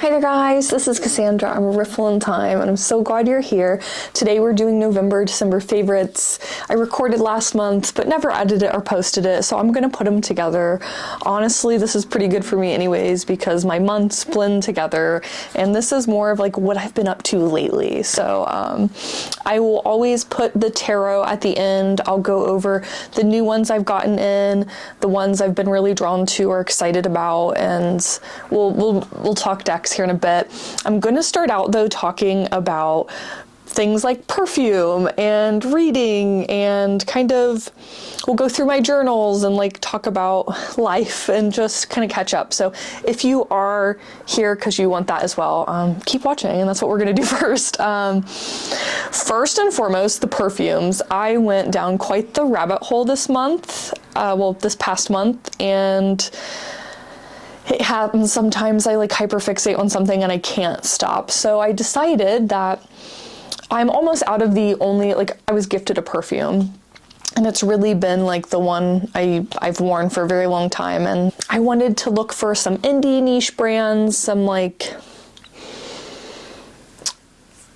Hi there guys, this is Cassandra. I'm a Riffle in Time and I'm so glad you're here. Today we're doing November, December favorites. I recorded last month but never edited or posted it, so I'm gonna put them together. Honestly, this is pretty good for me anyways because my months blend together and this is more of like what I've been up to lately. So I will always put the tarot at the end. I'll go over the new ones I've gotten in, the ones I've been really drawn to or excited about, and we'll talk decks here in a bit. I'm going to start out though talking about things like perfume and reading and kind of we'll go through my journals and like talk about life and just kind of catch up. So if you are here because you want that as well, keep watching, and that's what we're going to do first. First and foremost, the perfumes. I went down quite the rabbit hole this month, this past month, and it happens sometimes. I like hyperfixate on something and I can't stop. So I decided that I'm almost out of the only, like, I was gifted a perfume and it's really been like the one I've worn for a very long time, and I wanted to look for some indie niche brands, some like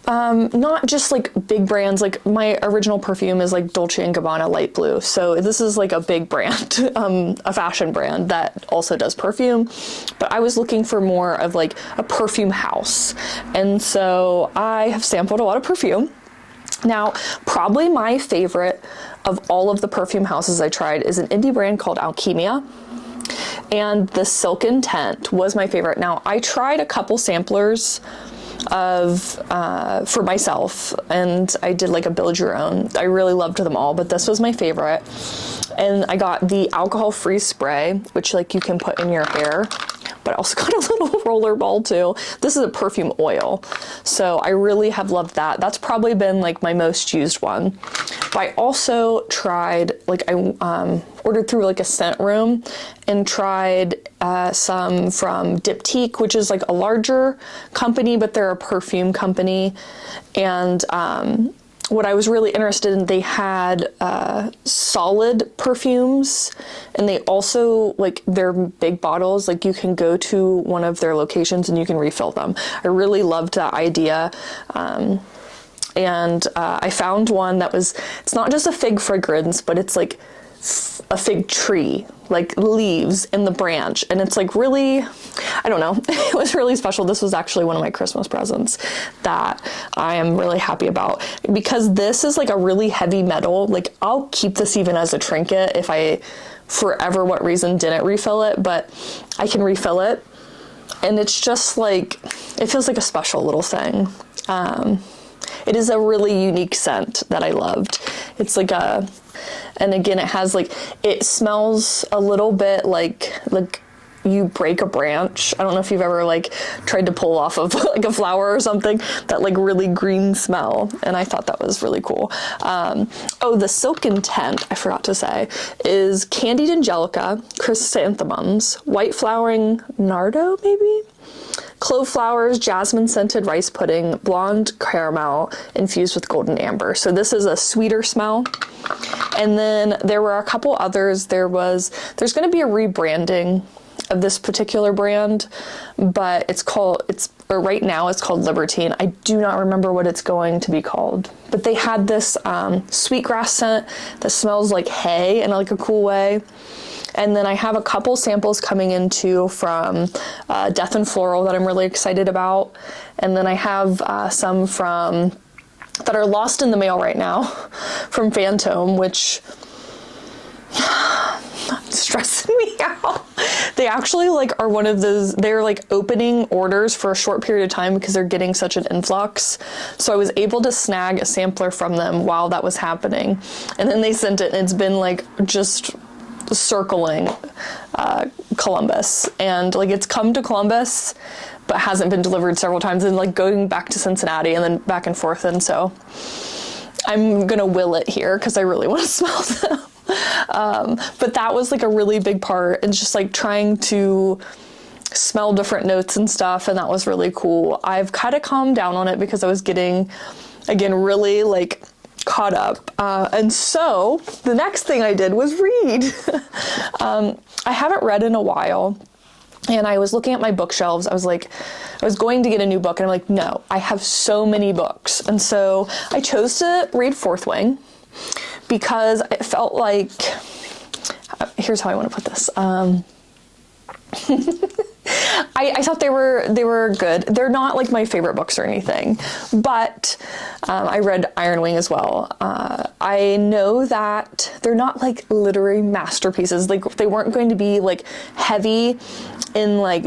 not just like big brands. Like my original perfume is like Dolce & Gabbana light blue, so this is like a big brand, a fashion brand that also does perfume, but I was looking for more of like a perfume house, and so I have sampled a lot of perfume. Now, probably my favorite of all of the perfume houses I tried is an indie brand called Alchemia, and the Silken Tent was my favorite. Now, I tried a couple samplers for myself, and I did like a build your own. I really loved them all, but this was my favorite. And I got the alcohol-free spray, which like you can put in your hair, but I also got a little roller ball too. This is a perfume oil, so I really have loved that. That's probably been like my most used one. But I also tried, like I ordered through like a scent room and tried some from Diptyque, which is like a larger company, but they're a perfume company. And what I was really interested in, they had solid perfumes, and they also, like, they're big bottles, like you can go to one of their locations and you can refill them. I really loved that idea. And I found one that was, it's not just a fig fragrance, but it's like a fig tree, like leaves in the branch, and it's like really, I don't know, it was really special. This was actually one of my Christmas presents that I am really happy about, because this is like a really heavy metal. Like I'll keep this even as a trinket if I, for ever what reason, didn't refill it, but I can refill it, and it's just like, it feels like a special little thing. It is a really unique scent that I loved. It's like a, and again, it has like, it smells a little bit like you break a branch. I don't know if you've ever like tried to pull off of like a flower or something, that like really green smell. And I thought that was really cool. Oh, the Silken Tent, I forgot to say, is Candied Angelica, chrysanthemums, white flowering nardo maybe? Clove flowers, jasmine scented rice pudding, blonde caramel infused with golden amber. So this is a sweeter smell. And then there were a couple others. There's going to be a rebranding of this particular brand, but right now it's called Libertine. I do not remember what it's going to be called, but they had this sweetgrass scent that smells like hay in like a cool way. And then I have a couple samples coming in too from Death and Floral that I'm really excited about. And then I have some that are lost in the mail right now from Phantom, which stressing me out. They actually like are one of those, they're like opening orders for a short period of time because they're getting such an influx. So I was able to snag a sampler from them while that was happening. And then they sent it, and it's been like just circling Columbus, and like it's come to Columbus but hasn't been delivered several times, and like going back to Cincinnati and then back and forth, and so I'm gonna will it here because I really want to smell them. But that was like a really big part, and just like trying to smell different notes and stuff, and that was really cool. I've kind of calmed down on it because I was getting, again, really like caught up. And so the next thing I did was read. I haven't read in a while. And I was looking at my bookshelves. I was like, I was going to get a new book, and I'm like, no, I have so many books. And so I chose to read Fourth Wing because it felt like, here's how I want to put this. I thought they were good. They're not like my favorite books or anything, but I read Iron Wing as well. I know that they're not like literary masterpieces. Like they weren't going to be like heavy in like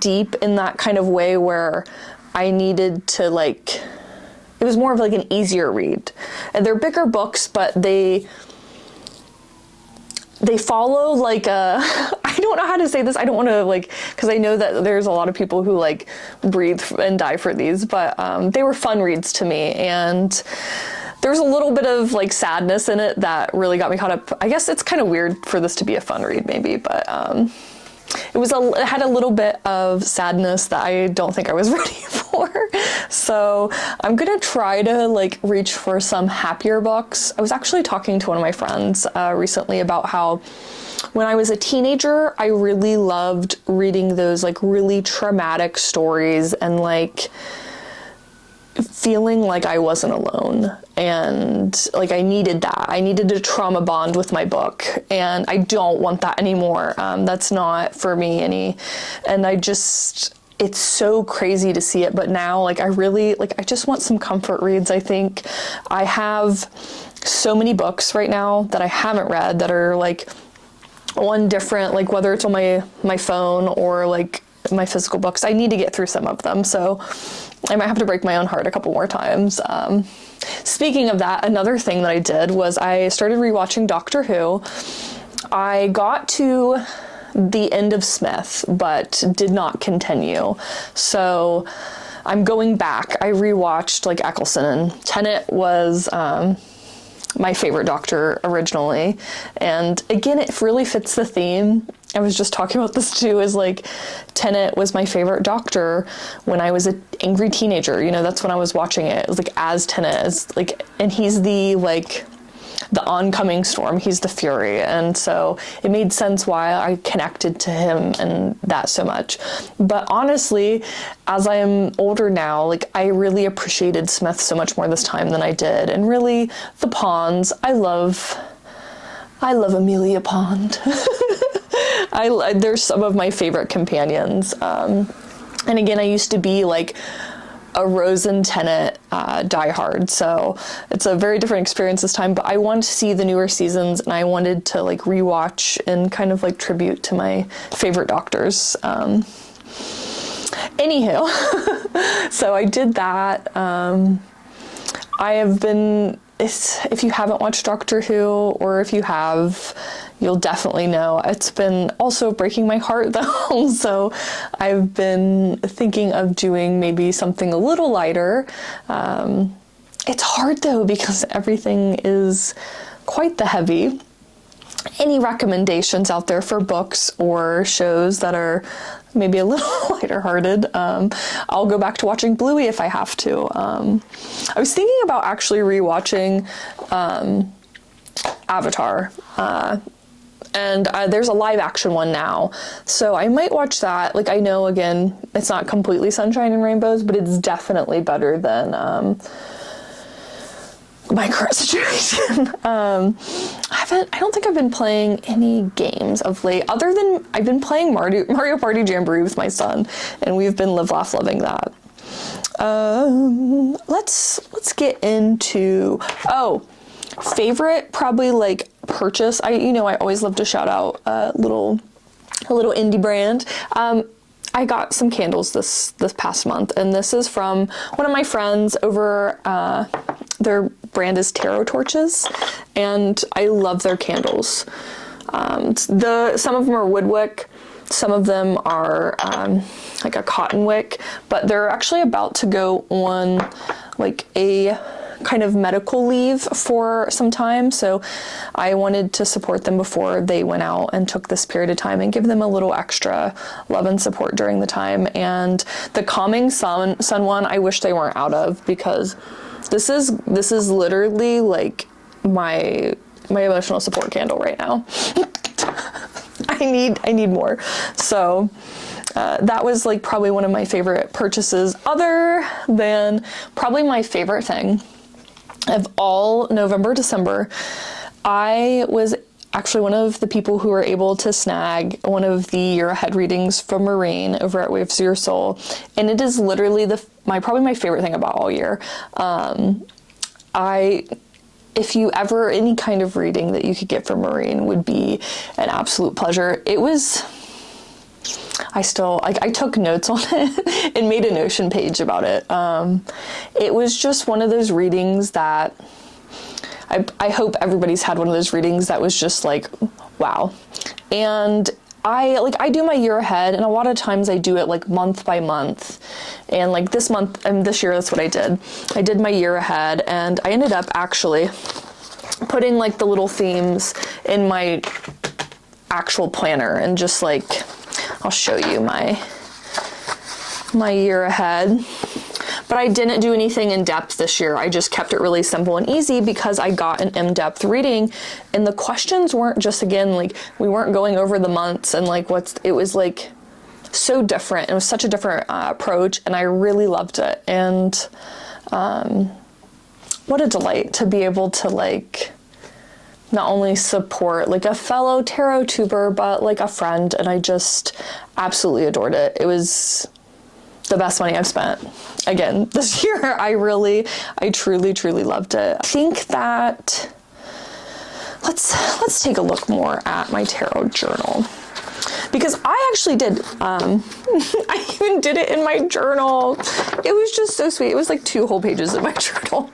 deep in that kind of way where I needed to like, it was more of like an easier read. And they're bigger books, but they follow like a, I don't know how to say this. I don't want to like, because I know that there's a lot of people who like breathe and die for these, but they were fun reads to me. And there's a little bit of like sadness in it that really got me caught up. I guess it's kind of weird for this to be a fun read maybe, but it had a little bit of sadness that I don't think I was ready for. So I'm gonna try to like reach for some happier books. I was actually talking to one of my friends recently about how when I was a teenager, I really loved reading those like really traumatic stories and like feeling like I wasn't alone, and like I needed that. I needed a trauma bond with my book, and I don't want that anymore. That's not for me and it's so crazy to see it, but now like I really like, I just want some comfort reads. I think I have so many books right now that I haven't read that are like on different, like whether it's on my phone or like my physical books. I need to get through some of them, so I might have to break my own heart a couple more times. Speaking of that, another thing that I did was I started rewatching Doctor Who. I got to the end of Smith, but did not continue. So I'm going back. I rewatched like Eccleston, and Tennant was my favorite Doctor originally. And again, it really fits the theme. I was just talking about this too, is like Tennant was my favorite Doctor when I was an angry teenager. You know, that's when I was watching it. It was like as Tennant, as like, and he's the like the oncoming storm. He's the Fury. And so it made sense why I connected to him and that so much. But honestly, as I am older now, like I really appreciated Smith so much more this time than I did. And really the Ponds, I love Amelia Pond. They're some of my favorite companions. And again, I used to be like a Rose and Tennant diehard, so it's a very different experience this time, but I wanted to see the newer seasons, and I wanted to like rewatch and kind of like tribute to my favorite Doctors. Anywho, so I did that. I have been, if you haven't watched Doctor Who, or if you have, you'll definitely know. It's been also breaking my heart though, so I've been thinking of doing maybe something a little lighter. It's hard though, because everything is quite the heavy. Any recommendations out there for books or shows that are maybe a little lighter hearted? I'll go back to watching Bluey if I have to. I was thinking about actually rewatching Avatar. And there's a live action one now, so I might watch that. Like, I know, again, it's not completely sunshine and rainbows, but it's definitely better than my current situation. I don't think I've been playing any games of late, other than I've been playing Mario Party Jamboree with my son, and we've been live, laugh, loving that. Let's get into, favorite probably like purchase. I always love to shout out a little indie brand. I got some candles this past month, and this is from one of my friends over, their brand is Tarot Torches, and I love their candles. Some of them are wood wick, some of them are like a cotton wick, but they're actually about to go on like a kind of medical leave for some time, so I wanted to support them before they went out and took this period of time and give them a little extra love and support during the time. And the Calming Sun one, I wish they weren't out of, because this is literally like my emotional support candle right now. I need more. So that was like probably one of my favorite purchases, other than probably my favorite thing of all November, December. I was actually one of the people who were able to snag one of the year ahead readings from Maureen over at Waves of Your Soul, and it is literally probably my favorite thing about all year. If you ever, any kind of reading that you could get from Maureen would be an absolute pleasure. It was, I took notes on it and made a Notion page about it. It was just one of those readings that I hope everybody's had one of those readings that was just like, wow. And I do my year ahead, and a lot of times I do it like month by month. And like this month and this year, that's what I did. I did my year ahead, and I ended up actually putting like the little themes in my actual planner, and just like, I'll show you my year ahead. But I didn't do anything in depth this year. I just kept it really simple and easy because I got an in-depth reading, and the questions weren't just, again, like, we weren't going over the months and like it was like so different. It was such a different approach, and I really loved it. And what a delight to be able to like not only support like a fellow tarot tuber, but like a friend. And I just absolutely adored it. It was the best money I've spent again this year. I truly loved it. I think that let's take a look more at my tarot journal, because I actually did I even did it in my journal. It was just so sweet. It was like 2 whole pages in my journal.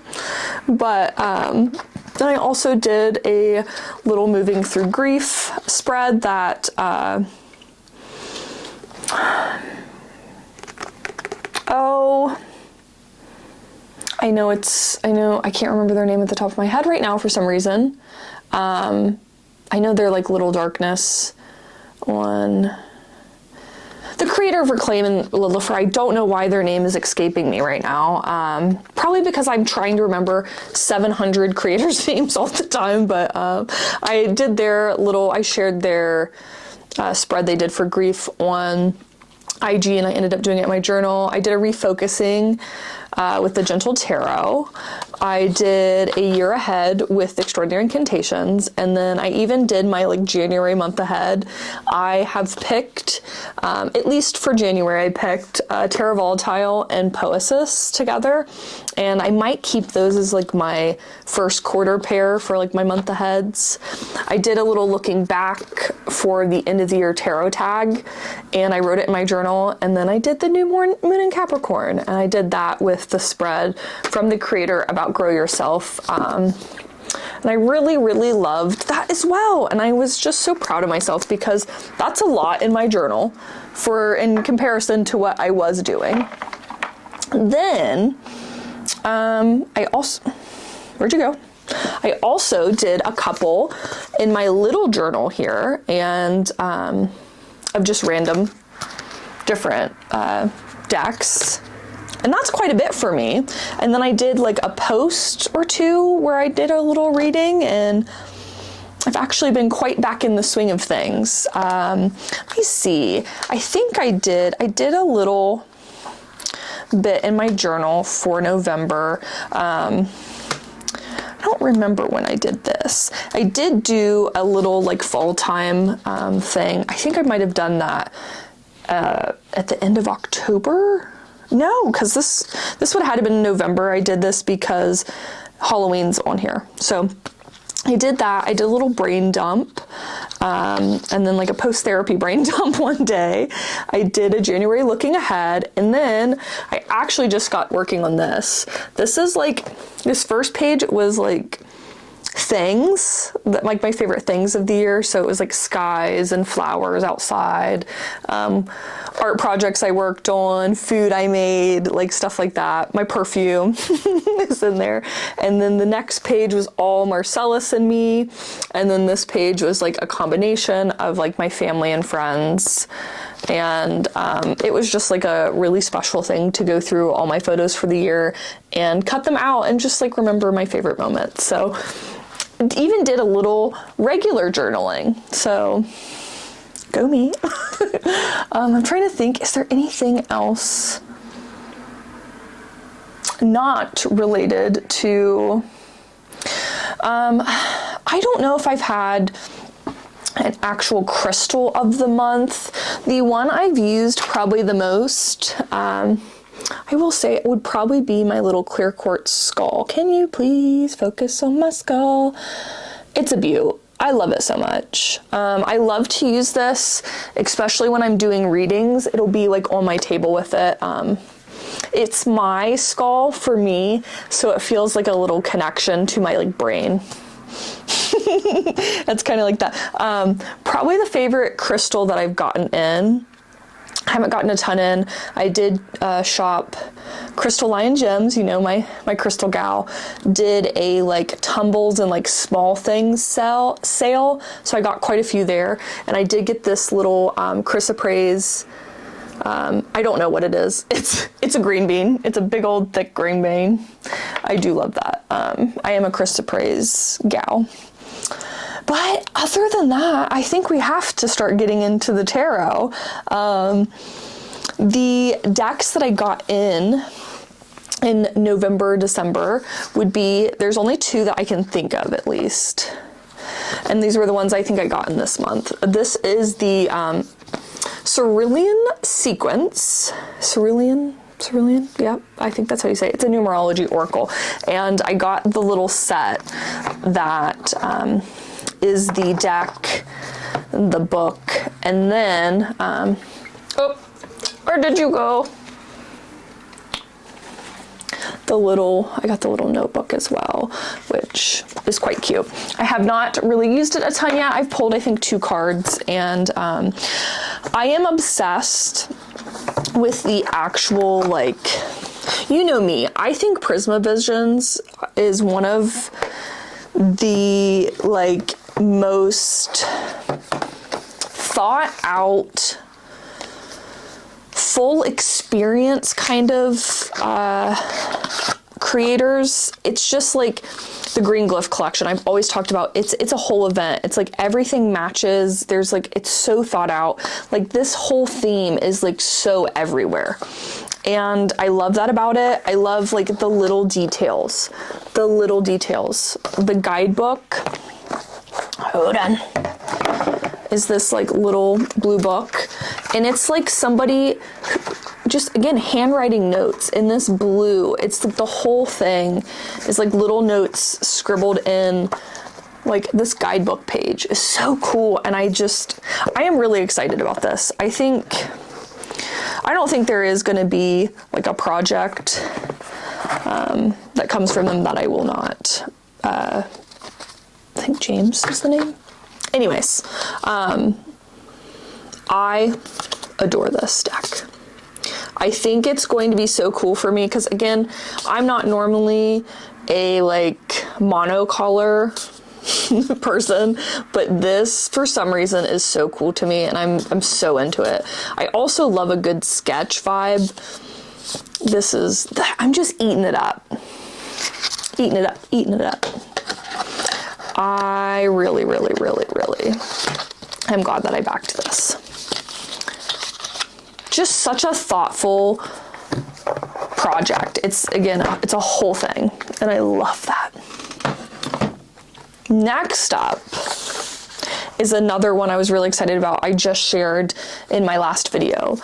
But then I also did a little moving through grief spread that I can't remember their name at the top of my head right now for some reason. I know they're like Little Darkness on the creator of Reclaim and Lilifer. I don't know why their name is escaping me right now. Probably because I'm trying to remember 700 creators' names all the time, but I shared their spread they did for grief on IG, and I ended up doing it in my journal. I did a refocusing with the Gentle Tarot. I did a year ahead with Extraordinary Incantations, and then I even did my like January month ahead. I have picked, at least for January, I picked Tarot Volatile and Poesis together, and I might keep those as like my first quarter pair for like my month aheads. I did a little looking back for the end of the year tarot tag, and I wrote it in my journal, and then I did the new moon in Capricorn, and I did that with the spread from the creator about Grow Yourself. And I really loved that as well. And I was just so proud of myself, because that's a lot in my journal in comparison to what I was doing. Then, where'd you go? I also did a couple in my little journal here, and of just random different decks. And that's quite a bit for me. And then I did like a post or 2 where I did a little reading, and I've actually been quite back in the swing of things. Let me see. I think I did a little bit in my journal for November. I don't remember when I did this. I did do a little like fall time thing. I think I might have done that at the end of October. No, because this would have had to been in November. I did this because Halloween's on here. So I did that. I did a little brain dump, and then like a post-therapy brain dump one day. I did a January looking ahead, and then I actually just got working on this. This first page was like things that like my favorite things of the year. So it was like skies and flowers outside, art projects I worked on, food I made, like stuff like that. My perfume is in there. And then the next page was all Marcellus and me. And then this page was like a combination of like my family and friends. And it was just like a really special thing to go through all my photos for the year and cut them out and just like remember my favorite moments. So even did a little regular journaling. So Go me. I'm trying to think, is there anything else not related to, I don't know if I've had an actual crystal of the month. The one I've used probably the most, I will say it would probably be my little clear quartz skull. Can you please focus on my skull? It's a beaut. I love it so much. I love to use this, especially when I'm doing readings. It'll be like on my table with it. It's my skull for me, so it feels like a little connection to my like brain. That's kind of like that. Probably the favorite crystal that I've gotten in. I haven't gotten a ton in. I did shop Crystal Lion Gems, you know, my crystal gal, did a like tumbles and like small things sale, so I got quite a few there. And I did get this little chrysoprase, I don't know what it is. It's a green bean. It's a big old thick green bean. I do love that. I am a chrysoprase gal. But other than that, I think we have to start getting into the tarot. The decks that I got in November, December would be, there's only two that I can think of at least. And these were the ones I think I got in this month. This is the Cerulean Sequence. Cerulean? Yep, I think that's how you say it. It's a numerology oracle. And I got the little set that is the deck, the book, and then, oh, where did you go? I got the little notebook as well, which is quite cute. I have not really used it a ton yet. I've pulled, I think, 2 cards, and I am obsessed with the actual, like, you know me, I think Prisma Visions is one of the, like, most thought out, full experience kind of creators. It's just like the Green Glyph collection I've always talked about. It's a whole event. It's like everything matches. There's like, it's so thought out. Like this whole theme is like so everywhere. And I love that about it. I love like the little details. The guidebook, hold on, is this like little blue book. And it's like somebody just, again, handwriting notes in this blue. It's like the whole thing is like little notes scribbled in. Like this guidebook page is so cool. And I am really excited about this. I don't think there is going to be like a project that comes from them that I will not. I think James is the name. Anyways, I adore this deck. I think it's going to be so cool for me because, again, I'm not normally a like monocolor person, but this for some reason is so cool to me, and I'm so into it. I also love a good sketch vibe. I'm just eating it up. I really am glad that I backed this. Just such a thoughtful project. It's a whole thing, and I love that. Next up is another one I was really excited about. I just shared in my last video,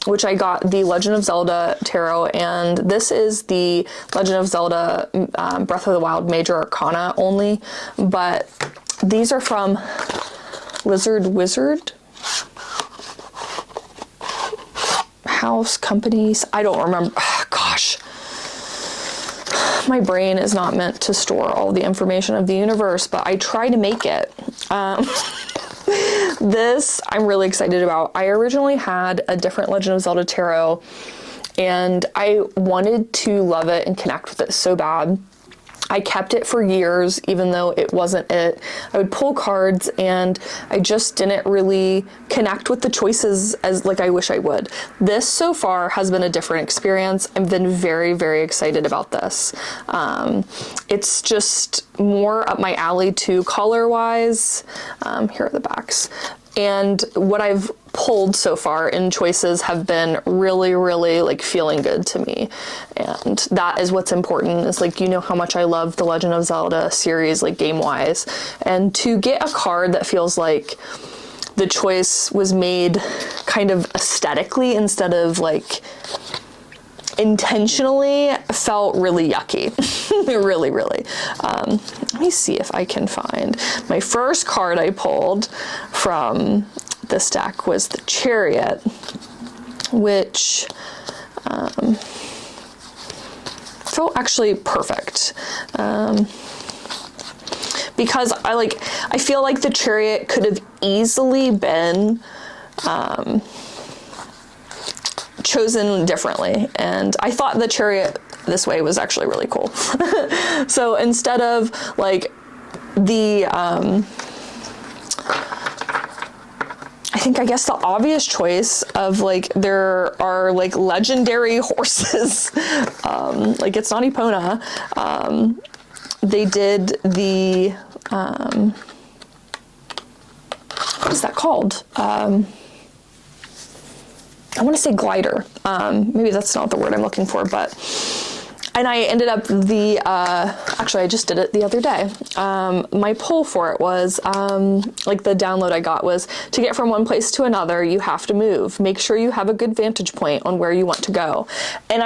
which I got the Legend of Zelda Tarot, and this is the Legend of Zelda Breath of the Wild Major Arcana only, but these are from Lizard Wizard House Companies. I don't remember. Gosh. My brain is not meant to store all the information of the universe, but I try to make it. This I'm really excited about. I originally had a different Legend of Zelda Tarot, and I wanted to love it and connect with it so bad. I kept it for years, even though it wasn't it. I would pull cards, and I just didn't really connect with the choices as like I wish I would. This so far has been a different experience. I've been very, very excited about this. It's just more up my alley too, color-wise. Here are the backs. And what I've pulled so far in choices have been really, really like feeling good to me. And that is what's important, is like, you know how much I love the Legend of Zelda series, like game wise. And to get a card that feels like the choice was made kind of aesthetically instead of like intentionally, felt really yucky. Really, really. Let me see if I can find my first card I pulled from this deck was the Chariot, which felt actually perfect. Because I feel like the Chariot could have easily been chosen differently, and I thought the Chariot this way was actually really cool. So instead of like the I guess the obvious choice of like there are like legendary horses, like it's not Epona, they did the what is that called? I want to say glider. Maybe that's not the word I'm looking for, but, and I ended up actually I just did it the other day. My pull for it was, like the download I got was, to get from one place to another, you have to move. Make sure you have a good vantage point on where you want to go. And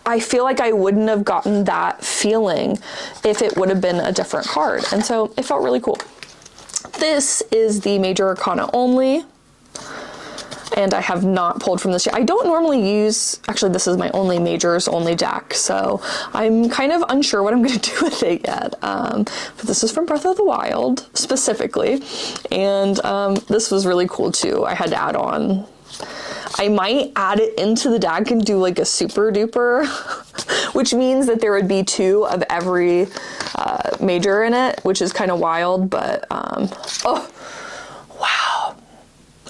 I feel like I wouldn't have gotten that feeling if it would have been a different card. And so it felt really cool. This is the Major Arcana only. And I have not pulled from this yet. I don't normally use, actually this is my only majors only deck, so I'm kind of unsure what I'm going to do with it yet. But this is from Breath of the Wild specifically, and this was really cool too. I had to add on, I might add it into the deck and do like a super duper, which means that there would be 2 of every major in it, which is kind of wild, but oh wow.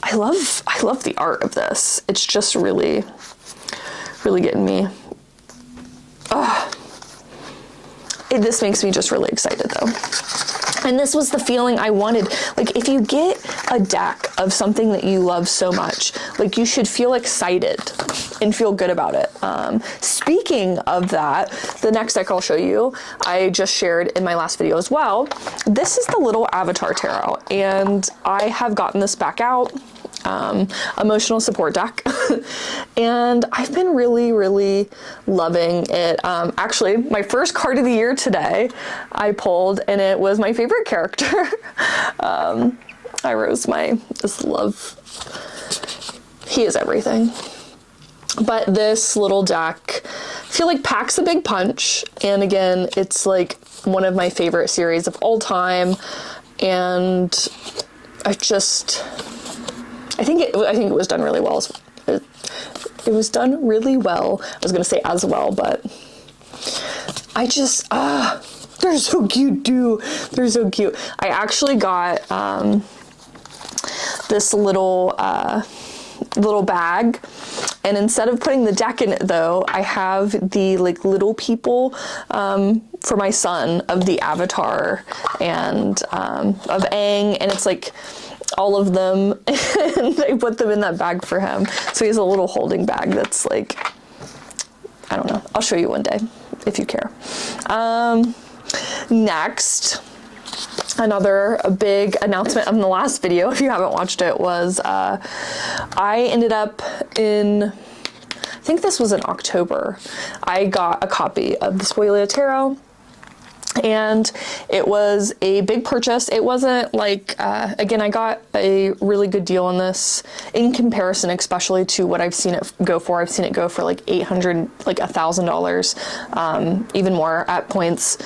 I love the art of this. It's just really, really getting me. This makes me just really excited though. And this was the feeling I wanted. Like if you get a deck of something that you love so much, like you should feel excited and feel good about it. Speaking of that, the next deck I'll show you, I just shared in my last video as well. This is the little Avatar Tarot, and I have gotten this back out. Emotional support deck. And I've been really, really loving it. Actually, my first card of the year today I pulled, and it was my favorite character. I rose this love. He is everything. But this little deck, I feel like packs a big punch. And again, it's like one of my favorite series of all time. And I think it was done really well. It was done really well. I was gonna say as well, but I just, they're so cute too. They're so cute. I actually got this little bag, and instead of putting the deck in it though, I have the like little people for my son of the Avatar and of Aang, and it's like all of them, and I put them in that bag for him. So he has a little holding bag that's like, I don't know. I'll show you one day if you care. Next, another big announcement of the last video, if you haven't watched it, was I ended up in, I think this was in October, I got a copy of the Spolia Tarot. And it was a big purchase. It wasn't like, again, I got a really good deal on this in comparison, especially to what I've seen it go for. I've seen it go for like $800, like $1,000, even more at points.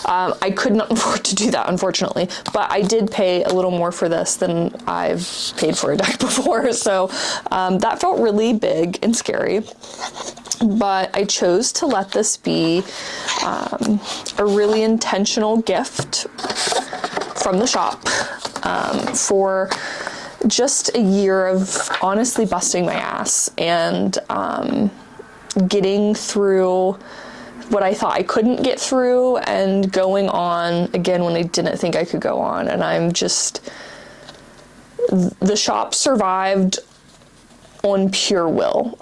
I could not afford to do that, unfortunately, but I did pay a little more for this than I've paid for a deck before. So that felt really big and scary. But I chose to let this be a really intentional gift from the shop for just a year of honestly busting my ass and getting through what I thought I couldn't get through and going on again when I didn't think I could go on. And I'm just the shop survived on pure will,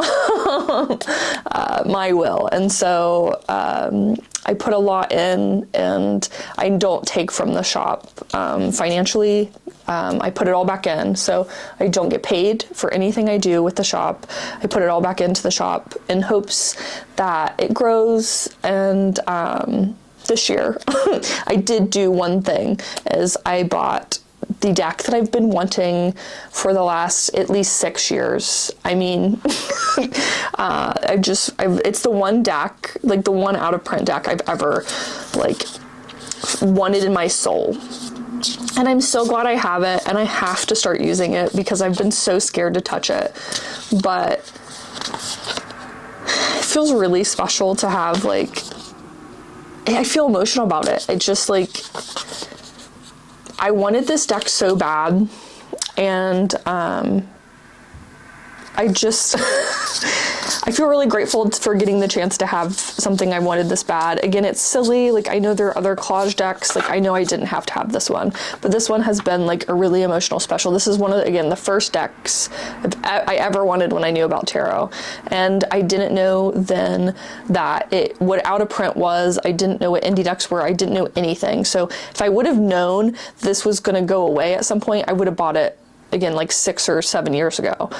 my will. And so I put a lot in, and I don't take from the shop financially. I put it all back in, so I don't get paid for anything I do with the shop. I put it all back into the shop in hopes that it grows. And this year I did do one thing, is I bought the deck that I've been wanting for the last at least 6 years. I mean, it's the one deck, like the one out of print deck I've ever like wanted in my soul. And I'm so glad I have it, and I have to start using it because I've been so scared to touch it. But it feels really special to have, like, I feel emotional about it. It's just like, I wanted this deck so bad, and I feel really grateful for getting the chance to have something I wanted this bad. Again, it's silly. Like, I know there are other collage decks. Like, I know I didn't have to have this one, but this one has been like a really emotional special. This is one of the first decks I ever wanted when I knew about tarot. And I didn't know then that what out of print was. I didn't know what indie decks were. I didn't know anything. So if I would have known this was going to go away at some point, I would have bought it again like 6 or 7 years ago,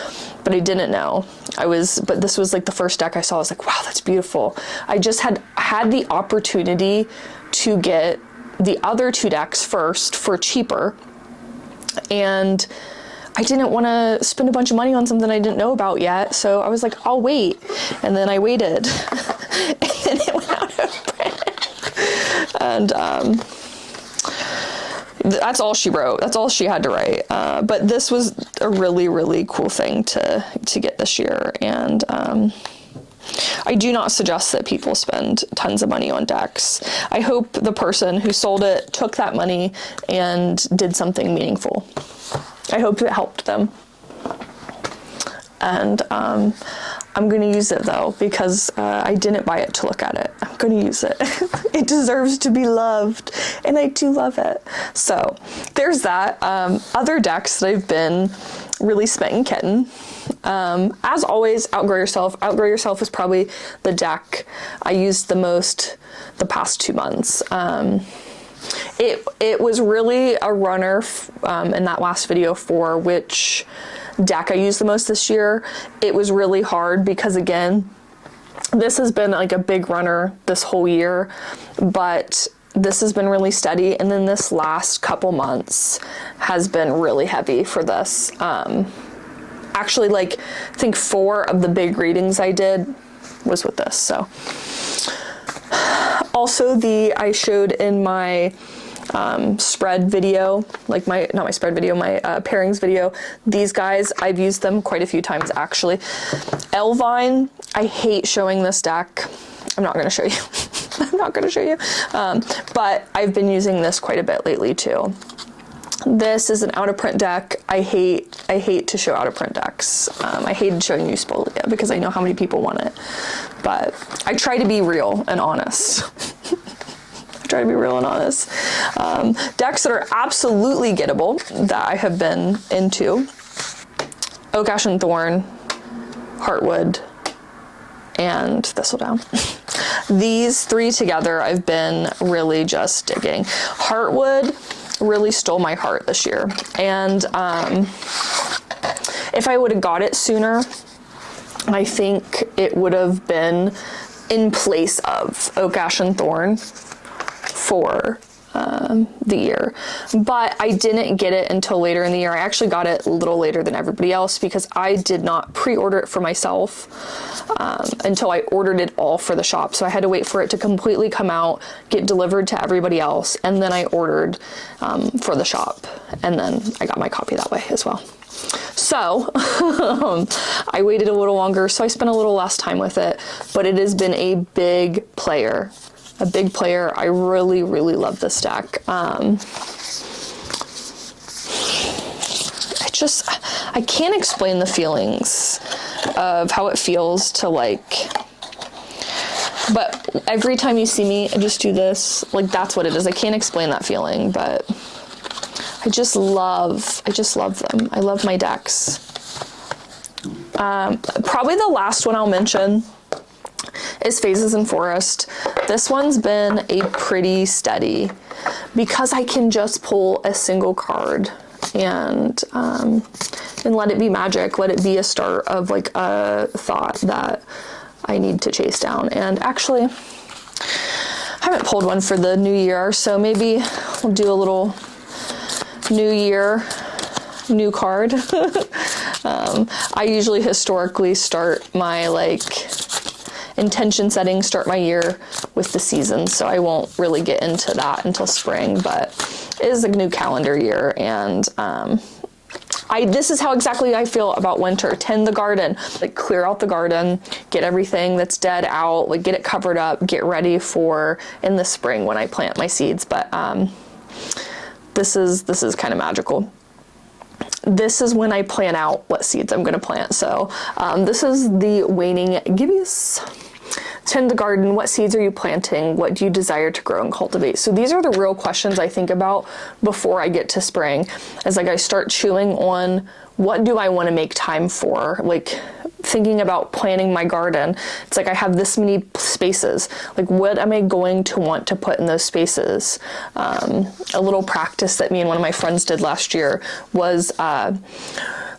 but I didn't know. But this was like the first deck I saw. I was like, wow, that's beautiful. I just had the opportunity to get the other 2 decks first for cheaper, and I didn't want to spend a bunch of money on something I didn't know about yet. So I was like, I'll wait. And then I waited and then it went out of print. And that's all she wrote. That's all she had to write. But this was a really, really cool thing to get this year. And I do not suggest that people spend tons of money on decks. I hope the person who sold it took that money and did something meaningful. I hope it helped them. And I'm going to use it though, because I didn't buy it to look at it. I'm going to use it. It deserves to be loved, and I do love it. So there's that. Other decks that I've been really smitten kitten. As always, Outgrow Yourself. Outgrow Yourself is probably the deck I used the most the past 2 months. It was really a runner in that last video for which deck I used the most this year. It was really hard because, again, this has been like a big runner this whole year, but this has been really steady, and then this last couple months has been really heavy for this. Actually, like, I think 4 of the big readings I did was with this. So also I showed in my spread video, like my pairings video, these guys, I've used them quite a few times actually. Elvine, I hate showing this deck. I'm not going to show you. I'm not going to show you. But I've been using this quite a bit lately too. This is an out of print deck. I hate to show out of print decks. I hated showing you Spolia because I know how many people want it. But I try to be real and honest. Try to be real and honest. Decks that are absolutely gettable that I have been into: Oak, Ash, and Thorn, Heartwood, and Thistledown. These 3 together I've been really just digging. Heartwood really stole my heart this year, and if I would have got it sooner, I think it would have been in place of Oak, Ash, and Thorn for the year. But I didn't get it until later in the year. I actually got it a little later than everybody else because I did not pre-order it for myself until I ordered it all for the shop. So I had to wait for it to completely come out, get delivered to everybody else, and then I ordered for the shop, and then I got my copy that way as well. So I waited a little longer, so I spent a little less time with it, but it has been a big player. I really, really love this deck. I can't explain the feelings of how it feels to, like, but every time you see me, I just do this. Like, that's what it is. I can't explain that feeling, but I just love them. I love my decks. Probably the last one I'll mention is Phases in Forest. This one's been a pretty steady because I can just pull a single card and let it be magic, let it be a start of like a thought that I need to chase down. And actually, I haven't pulled one for the new year, so maybe we'll do a little new year, new card. I usually historically start my like intention setting, start my year with the seasons, so I won't really get into that until spring, but it is a new calendar year, and this is how exactly I feel about winter. Tend the garden, like clear out the garden, get everything that's dead out, like get it covered up, get ready for in the spring when I plant my seeds. But this is kind of magical. This is when I plan out what seeds I'm going to plant. So this is the waning gibbous. Tend the garden. What seeds are you planting? What do you desire to grow and cultivate? So these are the real questions I think about before I get to spring. As like I start chewing on what do I want to make time for? Like thinking about planning my garden. It's like I have this many spaces. Like what am I going to want to put in those spaces? A little practice that me and one of my friends did last year was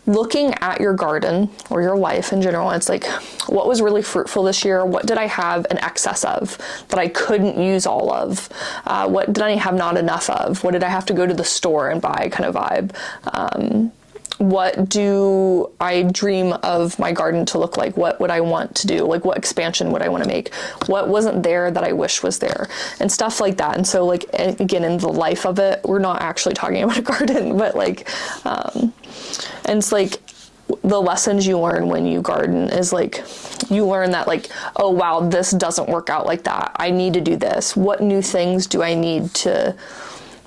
looking at your garden or your life in general. It's like, what was really fruitful this year? What did I have an excess of that I couldn't use all of? What did I have not enough of? What did I have to go to the store and buy kind of vibe? What do I dream of my garden to look like? What would I want to do? Like what expansion would I want to make? What wasn't there that I wish was there? And stuff like that. And so like, again, in the life of it, we're not actually talking about a garden, but like, and it's like the lessons you learn when you garden is like, you learn that like, oh wow, this doesn't work out like that. I need to do this. What new things do I need to,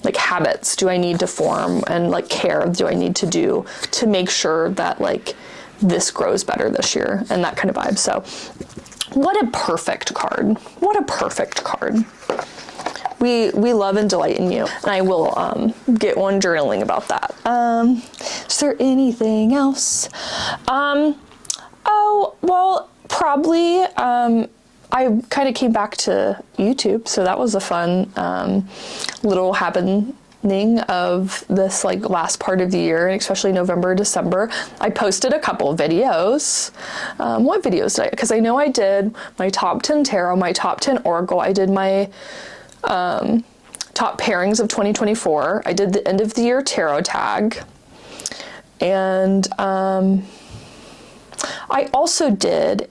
like habits do I need to form, and like care do I need to do to make sure that like this grows better this year, and that kind of vibe. So what a perfect card. What a perfect card. We love and delight in you, and I will get one journaling about that. Is there anything else? Oh, well, probably I kind of came back to YouTube, so that was a fun little happening of this like last part of the year, and especially November, December. I posted a couple videos. What videos did I? Because I know I did my top 10 tarot, my top 10 oracle. I did my top pairings of 2024. I did the end of the year tarot tag, and I also did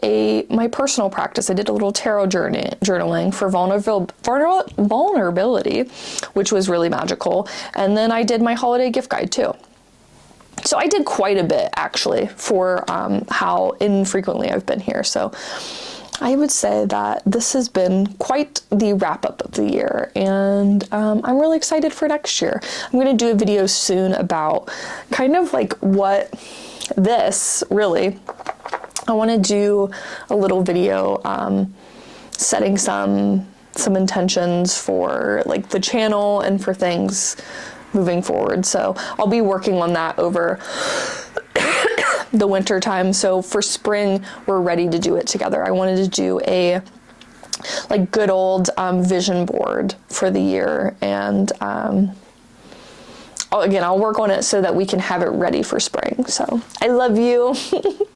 my personal practice. I did a little tarot journaling for vulnerability, which was really magical. And then I did my holiday gift guide too. So I did quite a bit actually for how infrequently I've been here. So I would say that this has been quite the wrap up of the year, and I'm really excited for next year. I'm going to do a video soon about kind of like what this really, I want to do a little video setting some intentions for like the channel and for things moving forward. So I'll be working on that over the winter time. So for spring, we're ready to do it together. I wanted to do a like good old vision board for the year, and again, I'll work on it so that we can have it ready for spring. So I love you.